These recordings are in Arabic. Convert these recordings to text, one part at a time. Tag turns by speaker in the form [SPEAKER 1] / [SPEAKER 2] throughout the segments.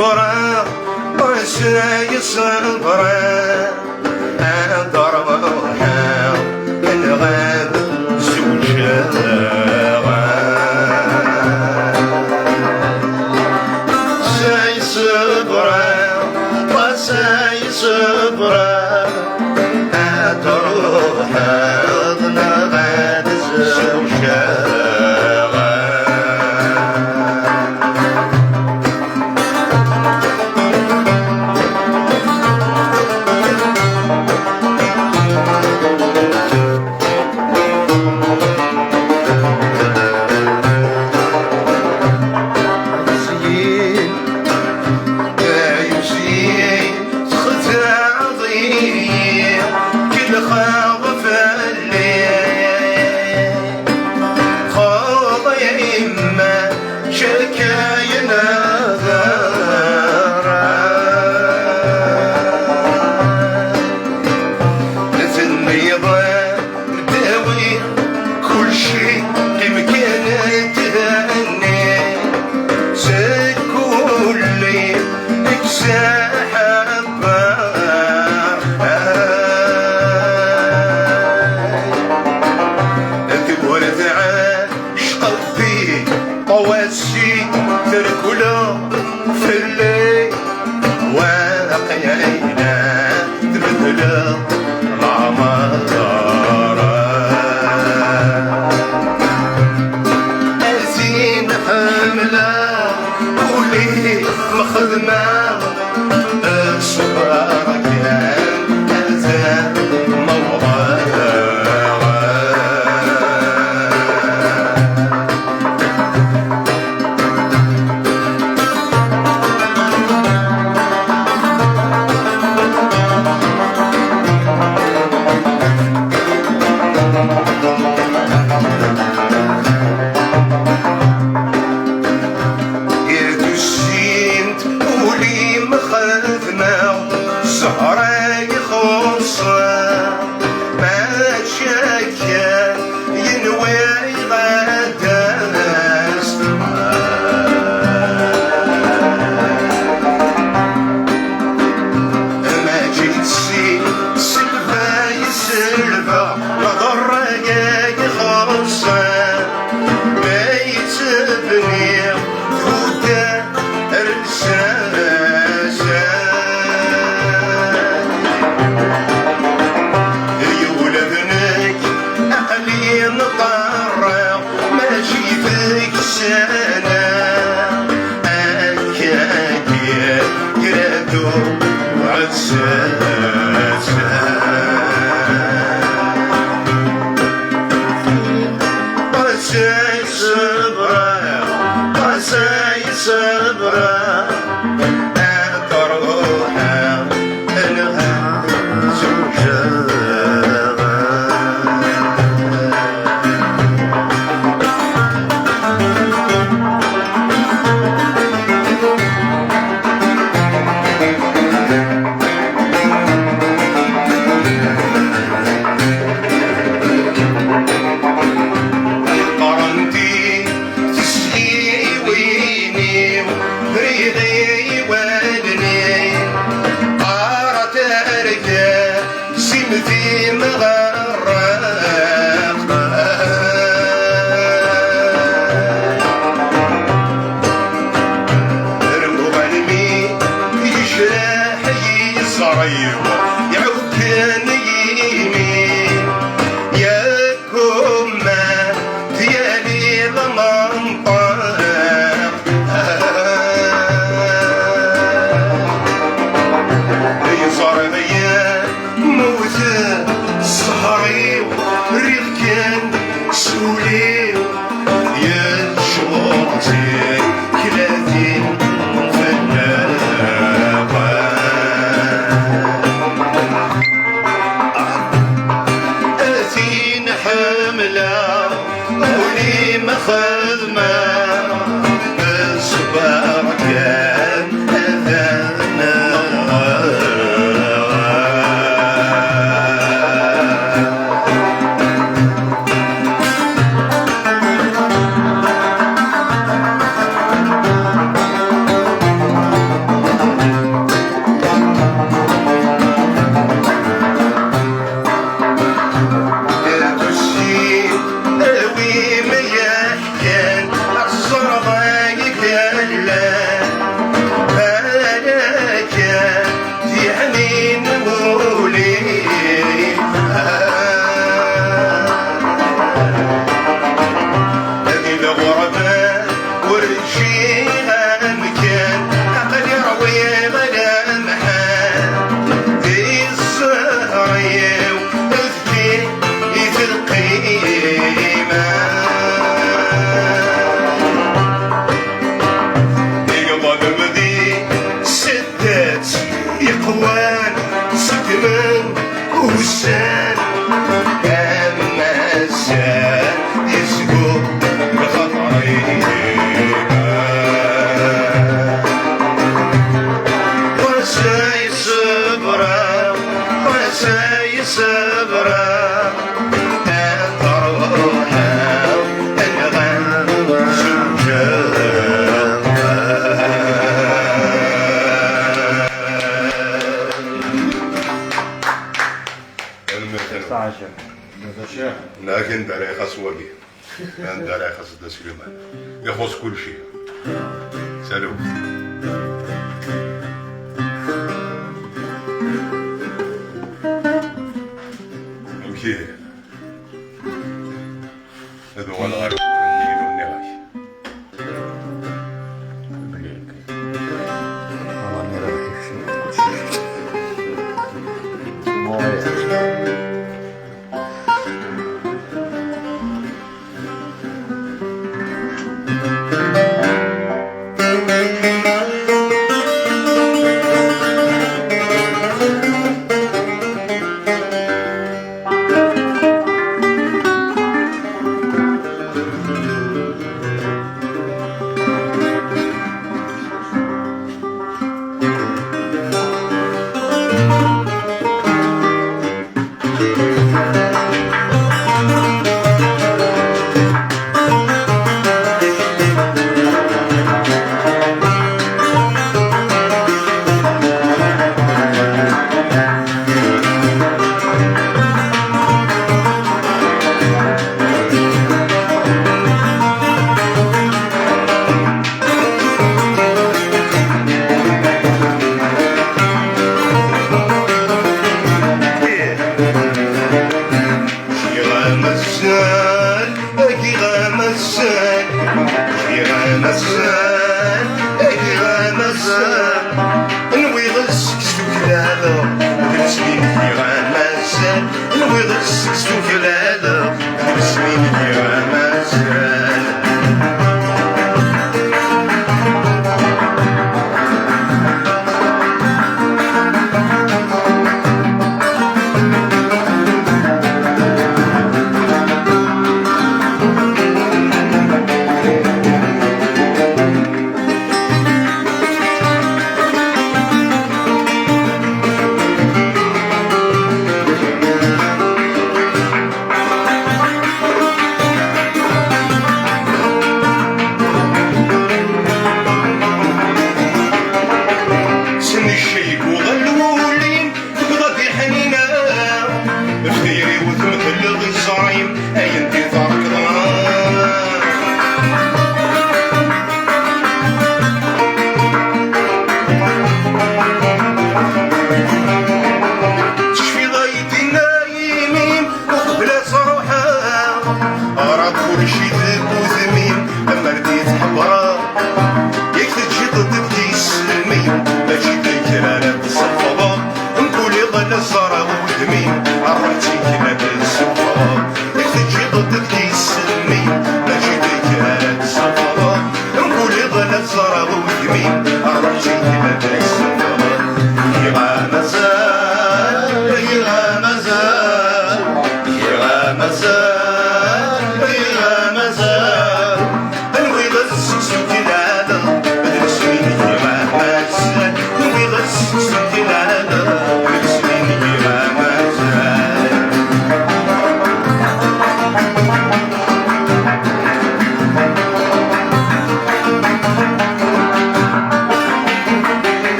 [SPEAKER 1] صبرا وساي صبرا ضرب روحها الغاب زوجها ساي صبرا وساي صبرا تروحها الغاب زوجها تركله في الليل واقعينا تبدله العمارة أزين حملة قولي مخدمة الصبر كان أزال سولي يا شوطي خدمة الصبر كان أذانا يقوان سكمن وسان أما السان يسقط بخطرينا وساي صبرا وساي صبرا أنظرنا الغم لكن داري خاص ولي كان داري خاص سليمان يخص كل شيء سلام يمشي هذا هو الغرب والنهاية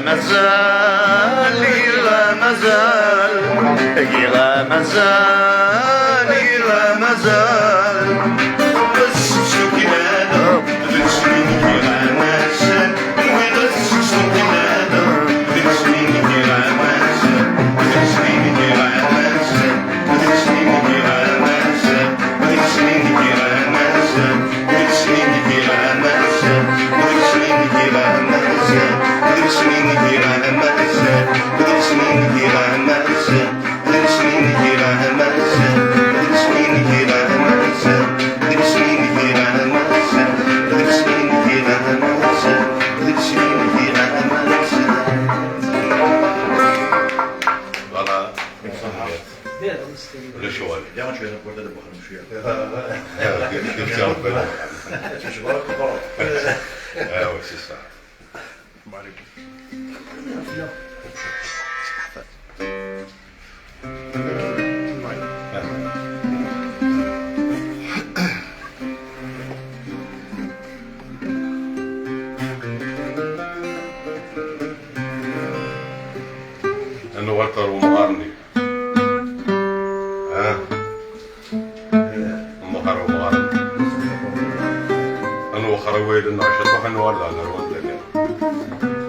[SPEAKER 1] مزال إلى مزال إلى مزال إلى مزال بس شكلنا بتسمين إلى مزال بس شكلنا بتسمين إلى مزال بتسمين إلى مزال بتسمين إلى مزال بتسمين إلى مزال بتسمين إلى مزال بتسمين إلى مزال بتسمين إلى مزال بتسمين إلى مزال بتسمين إلى مزال بتسمين إلى مزال بتسمين إلى مزال بتسمين إلى مزال بتسمين إلى مزال Valla öyle şövalye.
[SPEAKER 2] Yavaş öyle burada da bakalım şu ya.
[SPEAKER 1] Evet, bir cevap verin.
[SPEAKER 2] Çocuk olarak kapalı.
[SPEAKER 1] Evet, c'est ça. أنا وتر ومغرني ها مهر ومغرني أنا وخرويل النعشة طبعا ولا أنا روان دنيا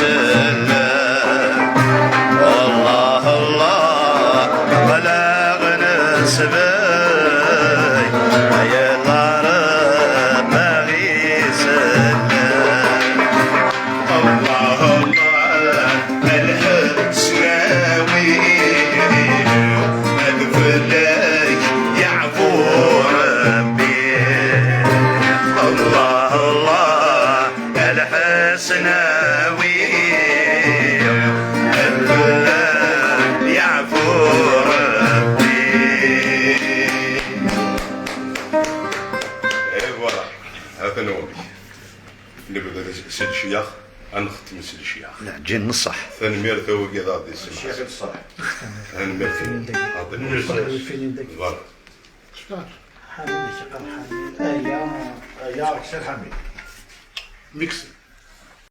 [SPEAKER 3] سلم الله الله بلغ نسبي يا العرب باغي سلم
[SPEAKER 1] الله الله الحسناوي أقفلك
[SPEAKER 3] يعفو ربي الله الله الحسناوي يعفو ربي
[SPEAKER 1] ايه فوالا هذا نوبي نبدا سيد الشياخ نختم سيد الشياخ
[SPEAKER 3] لا جن الصح
[SPEAKER 1] ثاني مير ثوي كذا دي السماء
[SPEAKER 2] الشيخ الصالح
[SPEAKER 1] ثاني مير فين عطيني فوالا
[SPEAKER 4] حميد شقر حميد ايام
[SPEAKER 2] يا حسين حميد
[SPEAKER 1] ميكس